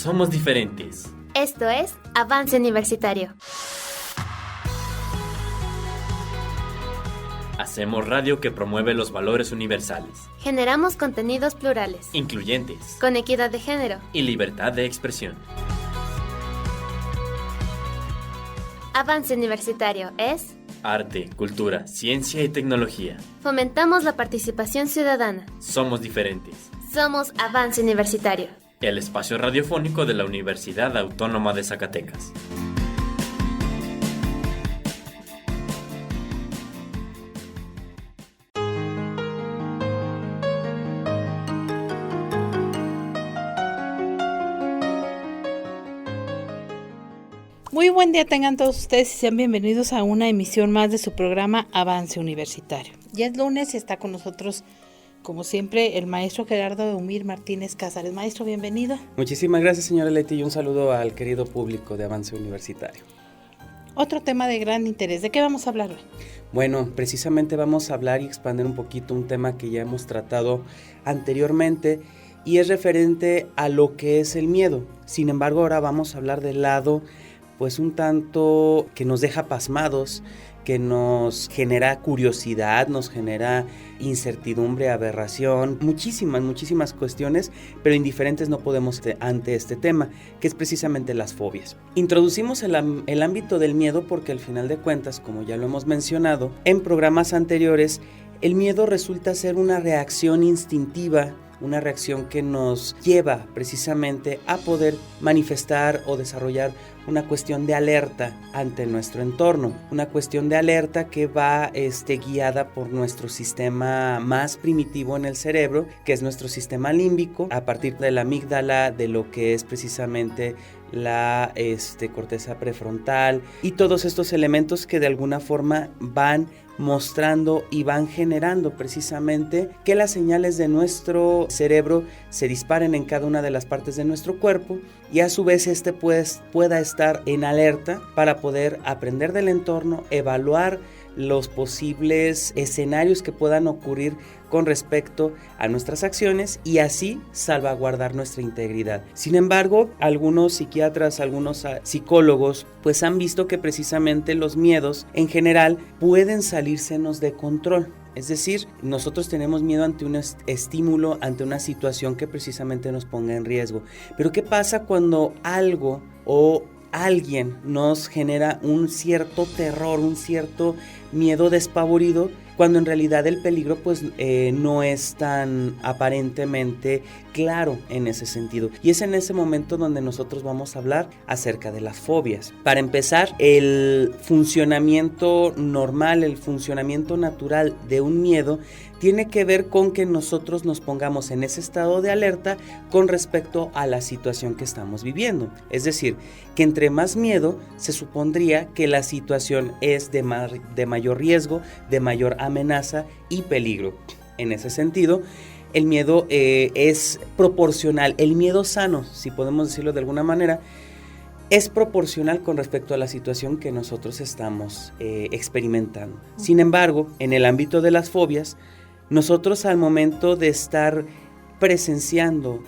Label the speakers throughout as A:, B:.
A: Somos diferentes.
B: Esto es Avance Universitario.
A: Hacemos radio que promueve los valores universales,
B: Generamos contenidos plurales,
A: incluyentes
B: con equidad de género.
A: y libertad de expresión.
B: Avance Universitario es...
A: Arte, cultura, ciencia y tecnología.
B: Fomentamos la participación ciudadana.
A: Somos diferentes.
B: Somos Avance Universitario.
A: El espacio radiofónico de la Universidad Autónoma de Zacatecas.
C: Muy buen día tengan todos ustedes y sean bienvenidos a una emisión más de su programa Avance Universitario. Ya es lunes y está con nosotros, como siempre, el maestro Gerardo Eumir Martínez Cázares. Maestro, bienvenido.
D: Muchísimas gracias, señora Leti, y un saludo al querido público de Avance Universitario.
C: Otro tema de gran interés. ¿De qué vamos a hablar hoy?
D: Bueno, precisamente vamos a hablar y expandir un poquito un tema que ya hemos tratado anteriormente y es referente a lo que es el miedo. Sin embargo, ahora vamos a hablar del lado pues un tanto que nos deja pasmados, que nos genera curiosidad, nos genera incertidumbre, aberración, muchísimas cuestiones, pero indiferentes no podemos ante este tema, que es precisamente las fobias. Introducimos el ámbito del miedo porque al final de cuentas, como ya lo hemos mencionado en programas anteriores, el miedo resulta ser una reacción instintiva, una reacción que nos lleva precisamente a poder manifestar o desarrollar una cuestión de alerta ante nuestro entorno, una cuestión de alerta que va guiada por nuestro sistema más primitivo en el cerebro, que es nuestro sistema límbico, a partir de la amígdala, de lo que es precisamente la corteza prefrontal y todos estos elementos que de alguna forma van mostrando y van generando precisamente que las señales de nuestro cerebro se disparen en cada una de las partes de nuestro cuerpo y a su vez pueda estar en alerta para poder aprender del entorno, evaluar los posibles escenarios que puedan ocurrir con respecto a nuestras acciones y así salvaguardar nuestra integridad. Sin embargo, algunos psiquiatras, algunos psicólogos, pues han visto que precisamente los miedos en general pueden salírsenos de control. Es decir, nosotros tenemos miedo ante un estímulo, ante una situación que precisamente nos ponga en riesgo. Pero ¿qué pasa cuando algo o alguien nos genera un cierto terror, un cierto miedo despavorido, cuando en realidad el peligro pues no es tan aparentemente claro en ese sentido? Y es en ese momento donde nosotros vamos a hablar acerca de las fobias. Para empezar, el funcionamiento normal, el funcionamiento natural de un miedo tiene que ver con que nosotros nos pongamos en ese estado de alerta con respecto a la situación que estamos viviendo. Es decir, que entre más miedo se supondría que la situación es de mayor riesgo, de mayor amenaza y peligro. En ese sentido, el miedo es proporcional. El miedo sano, si podemos decirlo de alguna manera, es proporcional con respecto a la situación que nosotros estamos experimentando. Sin embargo, en el ámbito de las fobias, nosotros al momento de estar presenciando,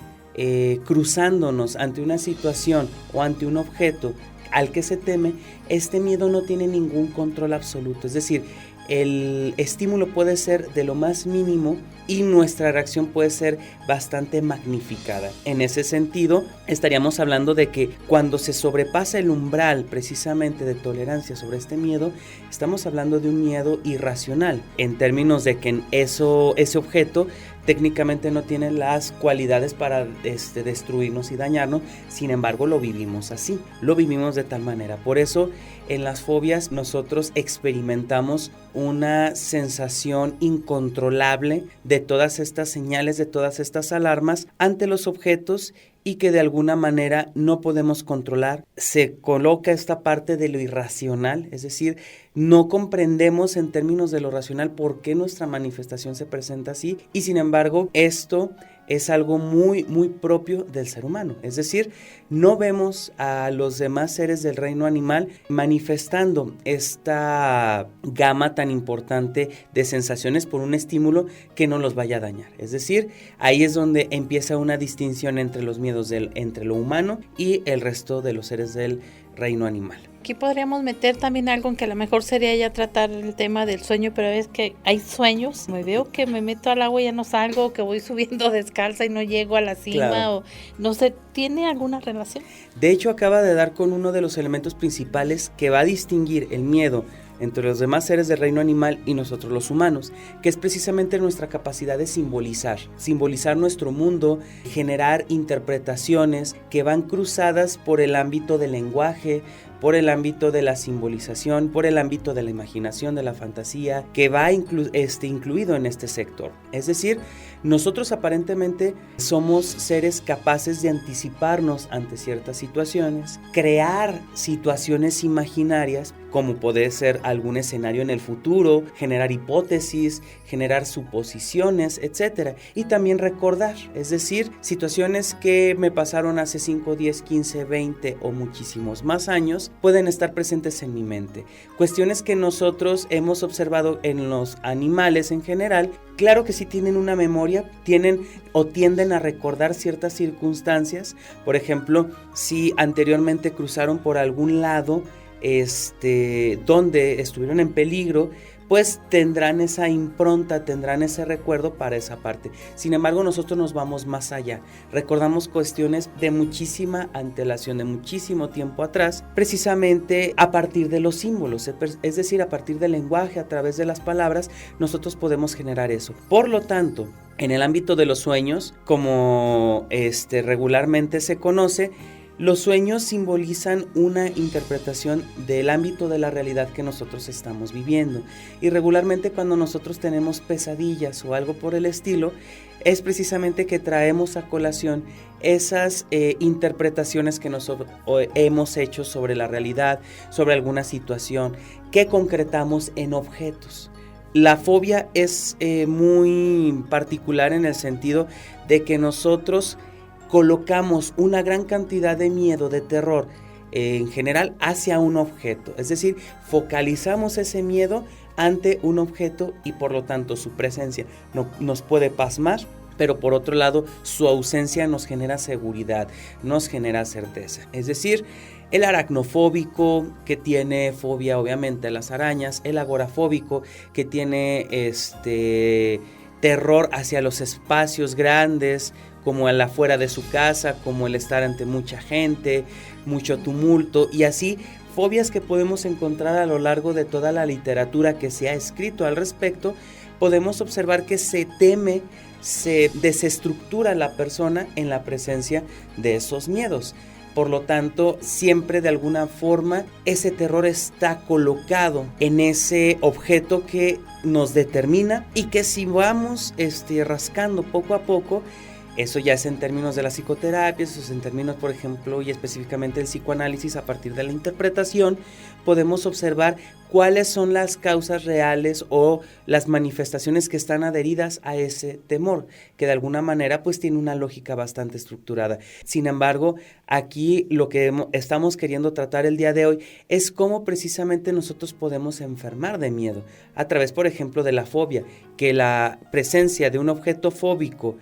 D: cruzándonos ante una situación o ante un objeto al que se teme, este miedo no tiene ningún control absoluto. Es decir, el estímulo puede ser de lo más mínimo y nuestra reacción puede ser bastante magnificada. En ese sentido, estaríamos hablando de que cuando se sobrepasa el umbral precisamente de tolerancia sobre este miedo, estamos hablando de un miedo irracional, en términos de que ese objeto técnicamente no tiene las cualidades para destruirnos y dañarnos. Sin embargo, lo vivimos así, lo vivimos de tal manera. Por eso, en las fobias nosotros experimentamos una sensación incontrolable de todas estas señales, de todas estas alarmas ante los objetos y que de alguna manera no podemos controlar. Se coloca esta parte de lo irracional, es decir, no comprendemos en términos de lo racional por qué nuestra manifestación se presenta así y sin embargo esto es algo muy, muy propio del ser humano. Es decir, no vemos a los demás seres del reino animal manifestando esta gama tan importante de sensaciones por un estímulo que no los vaya a dañar. Es decir, ahí es donde empieza una distinción entre los miedos entre lo humano y el resto de los seres del reino animal.
C: Aquí podríamos meter también algo en que a lo mejor sería ya tratar el tema del sueño, pero es que hay sueños, me veo que me meto al agua y ya no salgo, que voy subiendo descalza y no llego a la cima, claro. O no sé, ¿tiene alguna relación?
D: De hecho, acaba de dar con uno de los elementos principales que va a distinguir el miedo entre los demás seres del reino animal y nosotros los humanos, que es precisamente nuestra capacidad de simbolizar nuestro mundo, generar interpretaciones que van cruzadas por el ámbito del lenguaje, por el ámbito de la simbolización, por el ámbito de la imaginación, de la fantasía, que va incluido en este sector. Es decir, nosotros aparentemente somos seres capaces de anticiparnos ante ciertas situaciones, crear situaciones imaginarias, como puede ser algún escenario en el futuro, generar hipótesis, generar suposiciones, etc. Y también recordar, es decir, situaciones que me pasaron hace 5, 10, 15, 20 o muchísimos más años, pueden estar presentes en mi mente. Cuestiones que nosotros hemos observado en los animales en general, claro que sí tienen una memoria, tienden a recordar ciertas circunstancias. Por ejemplo, si anteriormente cruzaron por algún lado donde estuvieron en peligro, pues tendrán esa impronta, tendrán ese recuerdo para esa parte. Sin embargo, nosotros nos vamos más allá. Recordamos cuestiones de muchísima antelación, de muchísimo tiempo atrás, precisamente a partir de los símbolos, es decir, a partir del lenguaje, a través de las palabras, nosotros podemos generar eso. Por lo tanto, en el ámbito de los sueños, como regularmente se conoce, los sueños simbolizan una interpretación del ámbito de la realidad que nosotros estamos viviendo, y regularmente cuando nosotros tenemos pesadillas o algo por el estilo, es precisamente que traemos a colación esas interpretaciones que nosotros hemos hecho sobre la realidad, sobre alguna situación, que concretamos en objetos. La fobia es muy particular en el sentido de que nosotros colocamos una gran cantidad de miedo, de terror en general hacia un objeto, es decir, focalizamos ese miedo ante un objeto y por lo tanto su presencia nos puede pasmar, pero por otro lado su ausencia nos genera seguridad, nos genera certeza. Es decir, el aracnofóbico, que tiene fobia obviamente a las arañas, el agorafóbico, que tiene terror hacia los espacios grandes, como el afuera de su casa, como el estar ante mucha gente, mucho tumulto, y así fobias que podemos encontrar a lo largo de toda la literatura que se ha escrito al respecto. Podemos observar que se teme, se desestructura la persona en la presencia de esos miedos. Por lo tanto, siempre de alguna forma ese terror está colocado en ese objeto que nos determina, y que si vamos rascando poco a poco, eso ya es en términos de la psicoterapia, eso es en términos, por ejemplo, y específicamente del psicoanálisis, a partir de la interpretación, podemos observar cuáles son las causas reales o las manifestaciones que están adheridas a ese temor, que de alguna manera pues tiene una lógica bastante estructurada. Sin embargo, aquí lo que estamos queriendo tratar el día de hoy es cómo precisamente nosotros podemos enfermar de miedo, a través, por ejemplo, de la fobia, que la presencia de un objeto fóbico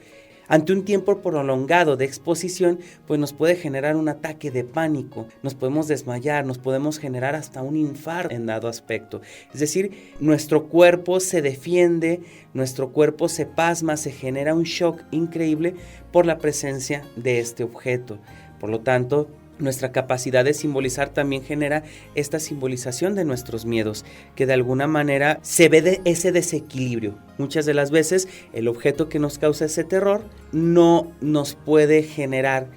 D: ante un tiempo prolongado de exposición, pues nos puede generar un ataque de pánico, nos podemos desmayar, nos podemos generar hasta un infarto en dado aspecto. Es decir, nuestro cuerpo se defiende, nuestro cuerpo se pasma, se genera un shock increíble por la presencia de este objeto. Por lo tanto, nuestra capacidad de simbolizar también genera esta simbolización de nuestros miedos, que de alguna manera se ve de ese desequilibrio. Muchas de las veces el objeto que nos causa ese terror no nos puede generar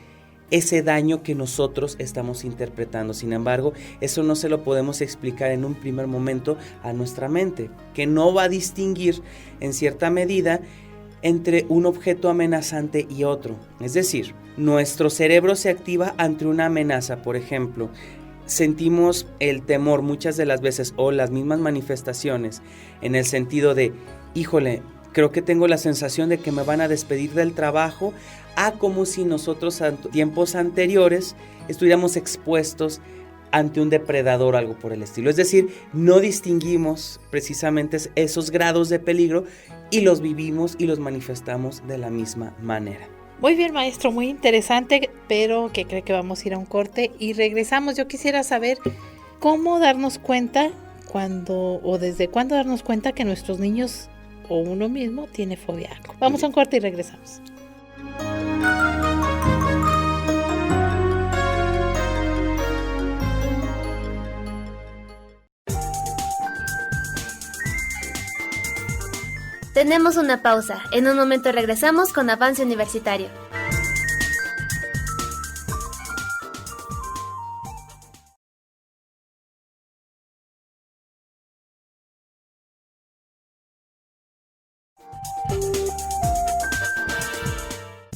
D: ese daño que nosotros estamos interpretando. Sin embargo, eso no se lo podemos explicar en un primer momento a nuestra mente, que no va a distinguir en cierta medida entre un objeto amenazante y otro. Es decir, nuestro cerebro se activa ante una amenaza. Por ejemplo, sentimos el temor muchas de las veces o las mismas manifestaciones en el sentido de, híjole, creo que tengo la sensación de que me van a despedir del trabajo, a como si nosotros en tiempos anteriores estuviéramos expuestos ante un depredador o algo por el estilo. Es decir, no distinguimos precisamente esos grados de peligro y los vivimos y los manifestamos de la misma manera.
C: Muy bien, maestro, muy interesante, pero que cree que vamos a ir a un corte y regresamos. Yo quisiera saber cómo darnos cuenta desde cuándo darnos cuenta que nuestros niños o uno mismo tiene fobia a algo. Vamos a un corte y regresamos.
B: Tenemos una pausa. En un momento regresamos con Avance Universitario.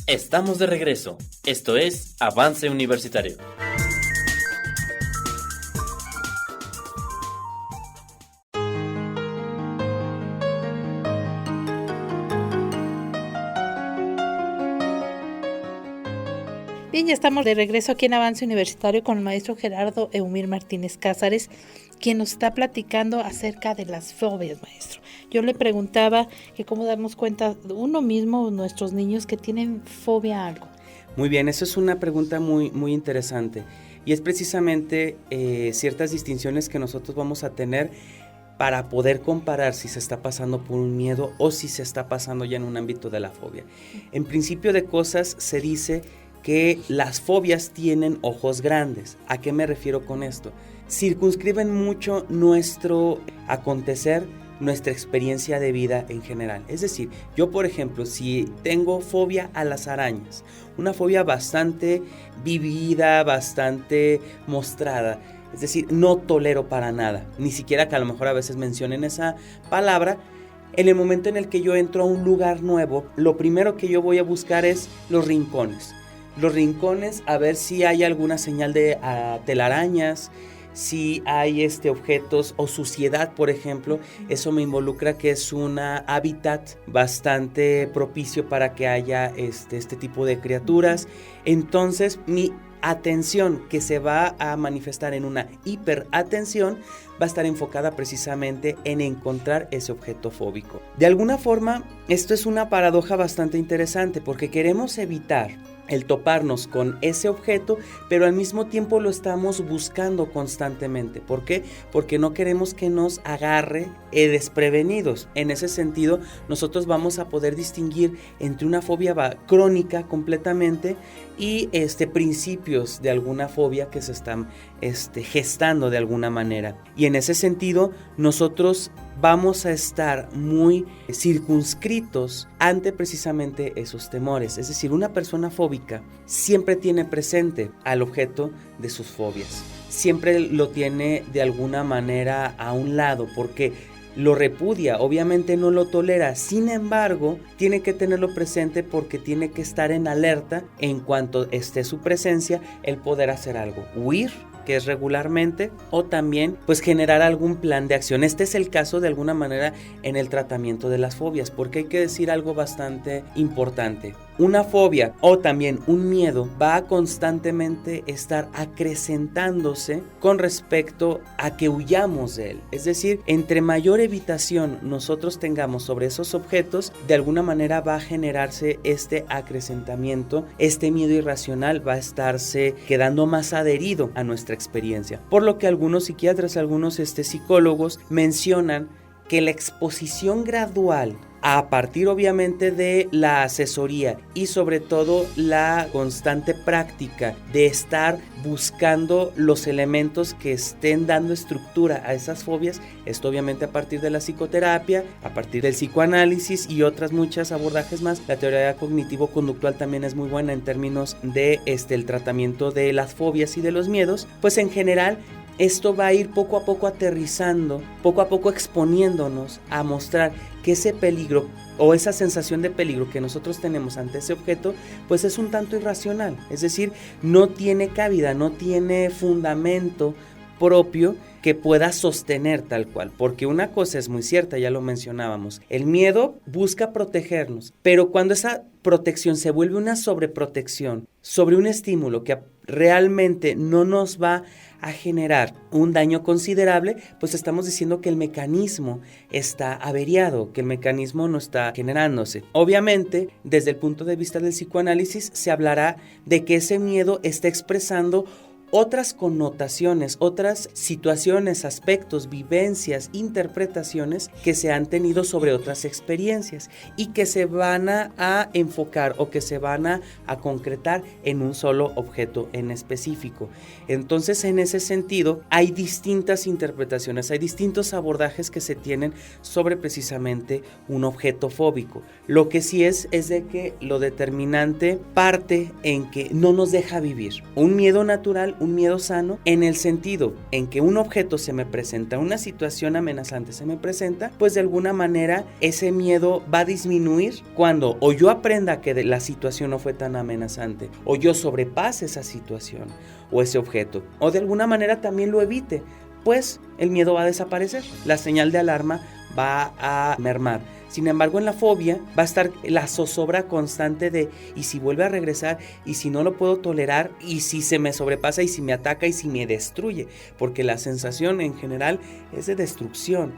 A: Estamos de regreso. Esto es Avance Universitario.
C: Bien, ya estamos de regreso aquí en Avance Universitario con el maestro Gerardo Eumir Martínez Cázares, quien nos está platicando acerca de las fobias, maestro. Yo le preguntaba que cómo darnos cuenta uno mismo, nuestros niños, que tienen fobia a algo.
D: Muy bien, eso es una pregunta muy, muy interesante y es precisamente ciertas distinciones que nosotros vamos a tener para poder comparar si se está pasando por un miedo o si se está pasando ya en un ámbito de la fobia. En principio de cosas se dice que las fobias tienen ojos grandes. ¿A qué me refiero con esto? Circunscriben mucho nuestro acontecer, nuestra experiencia de vida en general. Es decir, yo por ejemplo, si tengo fobia a las arañas, una fobia bastante vivida, bastante mostrada, es decir, no tolero para nada, ni siquiera que a lo mejor a veces mencionen esa palabra. En el momento en el que yo entro a un lugar nuevo, lo primero que yo voy a buscar es los rincones, a ver si hay alguna señal de telarañas, si hay objetos o suciedad, por ejemplo. Eso me involucra que es un hábitat bastante propicio para que haya este tipo de criaturas. Entonces mi atención, que se va a manifestar en una hiperatención, va a estar enfocada precisamente en encontrar ese objeto fóbico. De alguna forma, esto es una paradoja bastante interesante porque queremos evitar el toparnos con ese objeto, pero al mismo tiempo lo estamos buscando constantemente. ¿Por qué? Porque no queremos que nos agarre desprevenidos. En ese sentido, nosotros vamos a poder distinguir entre una fobia crónica completamente y principios de alguna fobia que se están gestando de alguna manera. Y en ese sentido, nosotros vamos a estar muy circunscritos ante precisamente esos temores. Es decir, una persona fóbica siempre tiene presente al objeto de sus fobias. Siempre lo tiene de alguna manera a un lado porque lo repudia, obviamente no lo tolera. Sin embargo, tiene que tenerlo presente porque tiene que estar en alerta en cuanto esté su presencia, el poder hacer algo, huir, que es regularmente, o también pues generar algún plan de acción. Este es el caso de alguna manera en el tratamiento de las fobias, porque hay que decir algo bastante importante. Una fobia o también un miedo va a constantemente estar acrecentándose con respecto a que huyamos de él. Es decir, entre mayor evitación nosotros tengamos sobre esos objetos, de alguna manera va a generarse este acrecentamiento, este miedo irracional va a estarse quedando más adherido a nuestra experiencia. Por lo que algunos psiquiatras, algunos psicólogos mencionan que la exposición gradual a partir obviamente de la asesoría y sobre todo la constante práctica de estar buscando los elementos que estén dando estructura a esas fobias, esto obviamente a partir de la psicoterapia, a partir del psicoanálisis y otras muchas abordajes más. La teoría cognitivo-conductual también es muy buena en términos de el tratamiento de las fobias y de los miedos. Pues en general esto va a ir poco a poco aterrizando, poco a poco exponiéndonos a mostrar que ese peligro o esa sensación de peligro que nosotros tenemos ante ese objeto, pues es un tanto irracional. Es decir, no tiene cabida, no tiene fundamento propio que pueda sostener tal cual, porque una cosa es muy cierta, ya lo mencionábamos, el miedo busca protegernos, pero cuando esa protección se vuelve una sobreprotección sobre un estímulo que realmente no nos va a generar un daño considerable, pues estamos diciendo que el mecanismo está averiado, que el mecanismo no está generándose. Obviamente, desde el punto de vista del psicoanálisis, se hablará de que ese miedo está expresando otras connotaciones, otras situaciones, aspectos, vivencias, interpretaciones que se han tenido sobre otras experiencias y que se van a enfocar o que se van a concretar en un solo objeto en específico. Entonces, en ese sentido, hay distintas interpretaciones, hay distintos abordajes que se tienen sobre precisamente un objeto fóbico. Lo que sí es de que lo determinante parte en que no nos deja vivir. Un miedo natural, un miedo sano, en el sentido en que un objeto se me presenta, una situación amenazante se me presenta, pues de alguna manera ese miedo va a disminuir cuando o yo aprenda que la situación no fue tan amenazante, o yo sobrepase esa situación o ese objeto, o de alguna manera también lo evite, pues el miedo va a desaparecer, la señal de alarma va a mermar. Sin embargo, en la fobia va a estar la zozobra constante de ¿y si vuelve a regresar? ¿Y si no lo puedo tolerar? ¿Y si se me sobrepasa? ¿Y si me ataca? ¿Y si me destruye? Porque la sensación en general es de destrucción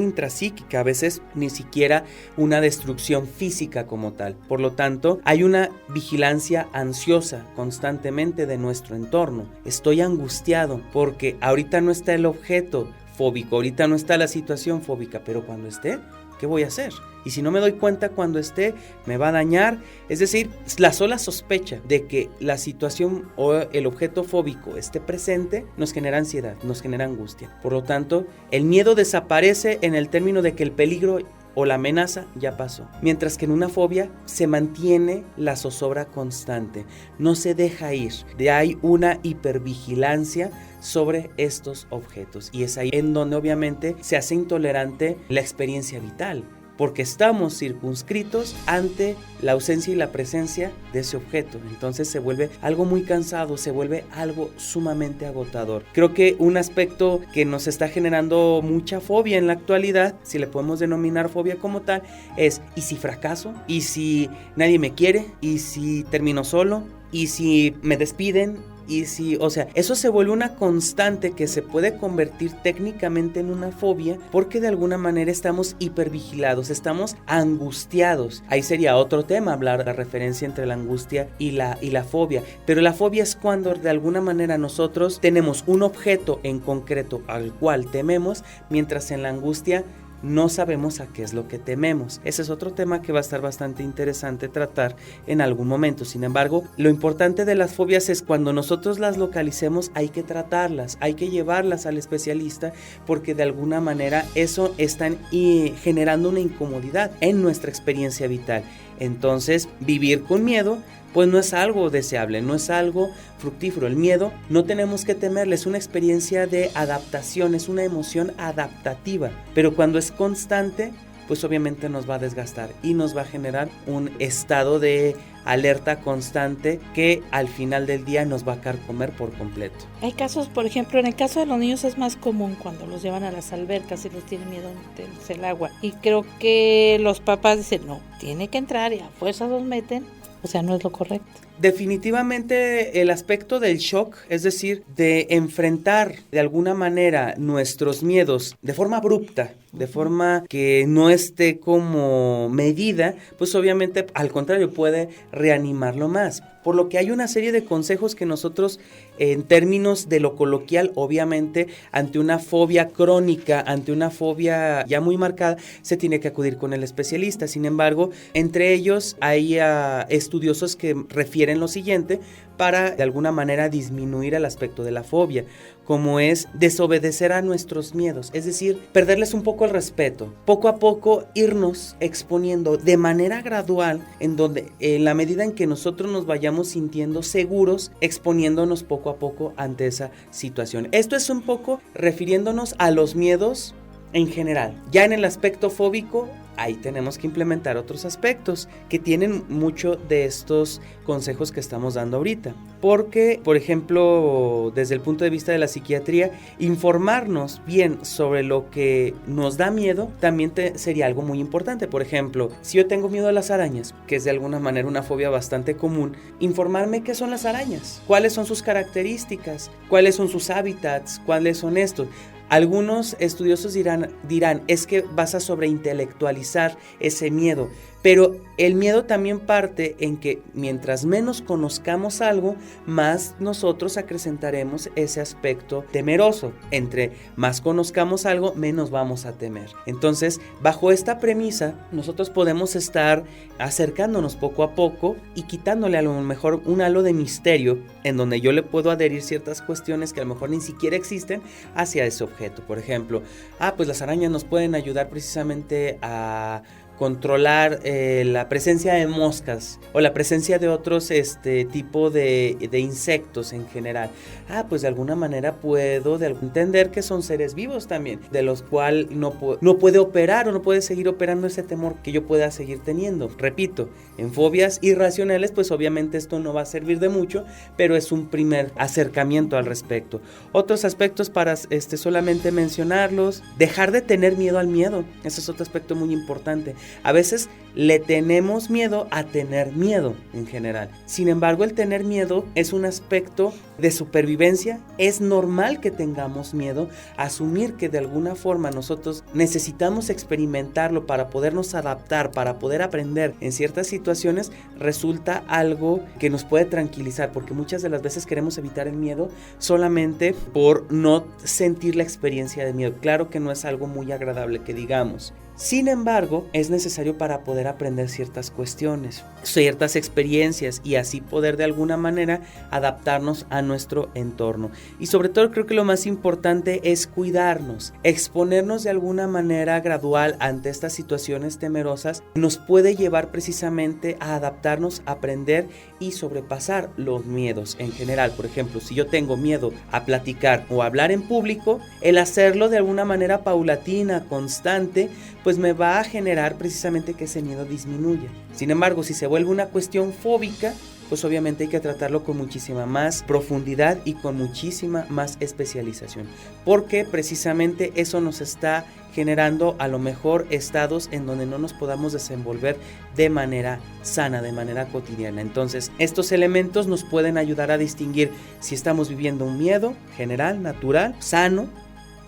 D: intrapsíquica, a veces ni siquiera una destrucción física como tal. Por lo tanto, hay una vigilancia ansiosa constantemente de nuestro entorno. Estoy angustiado porque ahorita no está el objeto fóbico, ahorita no está la situación fóbica, pero cuando esté, ¿qué voy a hacer? Y si no me doy cuenta cuando esté, me va a dañar. Es decir, la sola sospecha de que la situación o el objeto fóbico esté presente nos genera ansiedad, nos genera angustia. Por lo tanto, el miedo desaparece en el término de que el peligro o la amenaza ya pasó. Mientras que en una fobia se mantiene la zozobra constante, no se deja ir. Hay una hipervigilancia sobre estos objetos y es ahí en donde obviamente se hace intolerante la experiencia vital, porque estamos circunscritos ante la ausencia y la presencia de ese objeto. Entonces se vuelve algo muy cansado, se vuelve algo sumamente agotador. Creo que un aspecto que nos está generando mucha fobia en la actualidad, si le podemos denominar fobia como tal, es ¿y si fracaso? ¿Y si nadie me quiere? ¿Y si termino solo? ¿Y si me despiden? Y si, o sea, eso se vuelve una constante que se puede convertir técnicamente en una fobia porque de alguna manera estamos hipervigilados, estamos angustiados. Ahí sería otro tema hablar de la referencia entre la angustia y la fobia. Pero la fobia es cuando de alguna manera nosotros tenemos un objeto en concreto al cual tememos, mientras en la angustia no sabemos a qué es lo que tememos. Ese es otro tema que va a estar bastante interesante tratar en algún momento. Sin embargo, lo importante de las fobias es cuando nosotros las localicemos, hay que tratarlas, hay que llevarlas al especialista, porque de alguna manera eso están generando una incomodidad en nuestra experiencia vital. Entonces, vivir con miedo pues no es algo deseable, no es algo fructífero. El miedo no tenemos que temerle, es una experiencia de adaptación, es una emoción adaptativa, pero cuando es constante, pues obviamente nos va a desgastar y nos va a generar un estado de alerta constante que al final del día nos va a carcomer por completo.
C: Hay casos, por ejemplo, en el caso de los niños es más común cuando los llevan a las albercas y les tienen miedo a meterse el agua, y creo que los papás dicen, no, tiene que entrar y a fuerza los meten. O sea, no es lo correcto.
D: Definitivamente el aspecto del shock, es decir, de enfrentar de alguna manera nuestros miedos de forma abrupta, de forma que no esté como medida, pues obviamente al contrario puede reanimarlo más. Por lo que hay una serie de consejos que nosotros, en términos de lo coloquial, obviamente, ante una fobia crónica, ante una fobia ya muy marcada, se tiene que acudir con el especialista. Sin embargo, entre ellos hay estudiosos que refieren lo siguiente para, de alguna manera, disminuir el aspecto de la fobia, como es desobedecer a nuestros miedos, es decir, perderles un poco el respeto, poco a poco irnos exponiendo de manera gradual, en donde en la medida en que nosotros nos vayamos sintiendo seguros, exponiéndonos poco a poco ante esa situación. Esto es un poco refiriéndonos a los miedos en general. Ya en el aspecto fóbico, ahí tenemos que implementar otros aspectos que tienen mucho de estos consejos que estamos dando ahorita. Porque, por ejemplo, desde el punto de vista de la psiquiatría, informarnos bien sobre lo que nos da miedo también sería algo muy importante. Por ejemplo, si yo tengo miedo a las arañas, que es de alguna manera una fobia bastante común, informarme qué son las arañas, cuáles son sus características, cuáles son sus hábitats, cuáles son estos. Algunos estudiosos dirán, es que vas a sobreintelectualizar ese miedo, pero el miedo también parte en que mientras menos conozcamos algo, más nosotros acrecentaremos ese aspecto temeroso. Entre más conozcamos algo, menos vamos a temer. Entonces, bajo esta premisa, nosotros podemos estar acercándonos poco a poco y quitándole a lo mejor un halo de misterio en donde yo le puedo adherir ciertas cuestiones que a lo mejor ni siquiera existen hacia ese objeto. Por ejemplo, pues las arañas nos pueden ayudar precisamente a controlar la presencia de moscas o la presencia de otros tipo de insectos en general. Pues de alguna manera puedo entender que son seres vivos también, de los cuales no puede operar o no puede seguir operando ese temor que yo pueda seguir teniendo. Repito, en fobias irracionales, pues obviamente esto no va a servir de mucho, pero es un primer acercamiento al respecto. Otros aspectos para solamente mencionarlos: dejar de tener miedo al miedo. Ese es otro aspecto muy importante. A veces le tenemos miedo a tener miedo en general. Sin embargo, el tener miedo es un aspecto de supervivencia. Es normal que tengamos miedo. Asumir que de alguna forma nosotros necesitamos experimentarlo para podernos adaptar, para poder aprender en ciertas situaciones, resulta algo que nos puede tranquilizar, porque muchas de las veces queremos evitar el miedo solamente por no sentir la experiencia de miedo. Claro que no es algo muy agradable que digamos. Sin embargo, es necesario para poder aprender ciertas cuestiones, ciertas experiencias, y así poder de alguna manera adaptarnos a nuestro entorno. Y sobre todo creo que lo más importante es cuidarnos. Exponernos de alguna manera gradual ante estas situaciones temerosas nos puede llevar precisamente a adaptarnos, a aprender y sobrepasar los miedos en general. Por ejemplo, si yo tengo miedo a platicar o a hablar en público, el hacerlo de alguna manera paulatina, constante, pues me va a generar precisamente que ese miedo disminuya. Sin embargo, si se vuelve una cuestión fóbica, pues obviamente hay que tratarlo con muchísima más profundidad y con muchísima más especialización, porque precisamente eso nos está generando a lo mejor estados en donde no nos podamos desenvolver de manera sana, de manera cotidiana. Entonces, estos elementos nos pueden ayudar a distinguir si estamos viviendo un miedo general, natural, sano,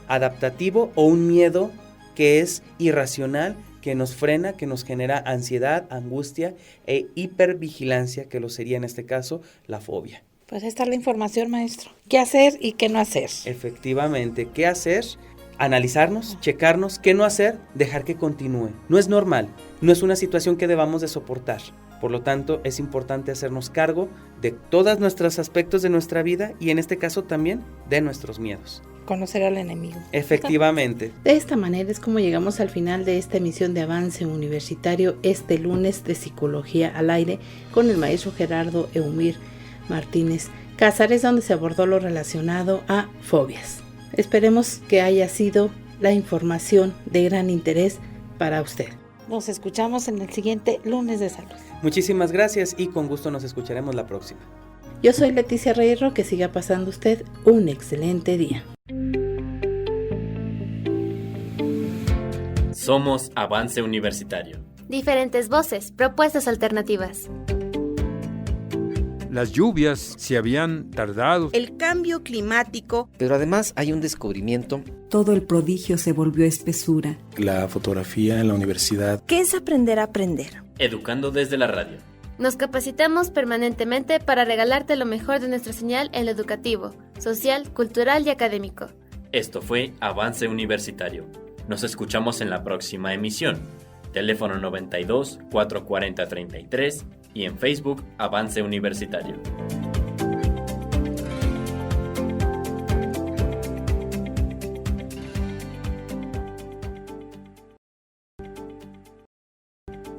D: adaptativo, o un miedo que es irracional, que nos frena, que nos genera ansiedad, angustia e hipervigilancia, que lo sería en este caso la fobia.
C: Pues ahí está la información, maestro. ¿Qué hacer y qué no hacer?
D: Efectivamente, ¿qué hacer? Analizarnos, checarnos. ¿Qué no hacer? Dejar que continúe. No es normal, no es una situación que debamos de soportar. Por lo tanto, es importante hacernos cargo de todos nuestros aspectos de nuestra vida y en este caso también de nuestros miedos.
C: Conocer al enemigo.
D: Efectivamente.
C: De esta manera es como llegamos al final de esta emisión de Avance Universitario este lunes de Psicología al Aire con el maestro Gerardo Eumir Martínez Cázares, donde se abordó lo relacionado a fobias. Esperemos que haya sido la información de gran interés para usted. Nos escuchamos en el siguiente lunes de salud.
D: Muchísimas gracias y con gusto nos escucharemos la próxima.
C: Yo soy Leticia Reyerro, que siga pasando usted un excelente día.
A: Somos Avance Universitario.
B: Diferentes voces, propuestas alternativas.
E: Las lluvias se habían tardado.
F: El cambio climático.
G: Pero además hay un descubrimiento.
H: Todo el prodigio se volvió espesura.
I: La fotografía en la universidad.
F: ¿Qué es aprender a aprender?
A: Educando desde la radio.
B: Nos capacitamos permanentemente para regalarte lo mejor de nuestra señal en lo educativo, social, cultural y académico.
A: Esto fue Avance Universitario. Nos escuchamos en la próxima emisión. Teléfono 92 440 33 y en Facebook Avance Universitario.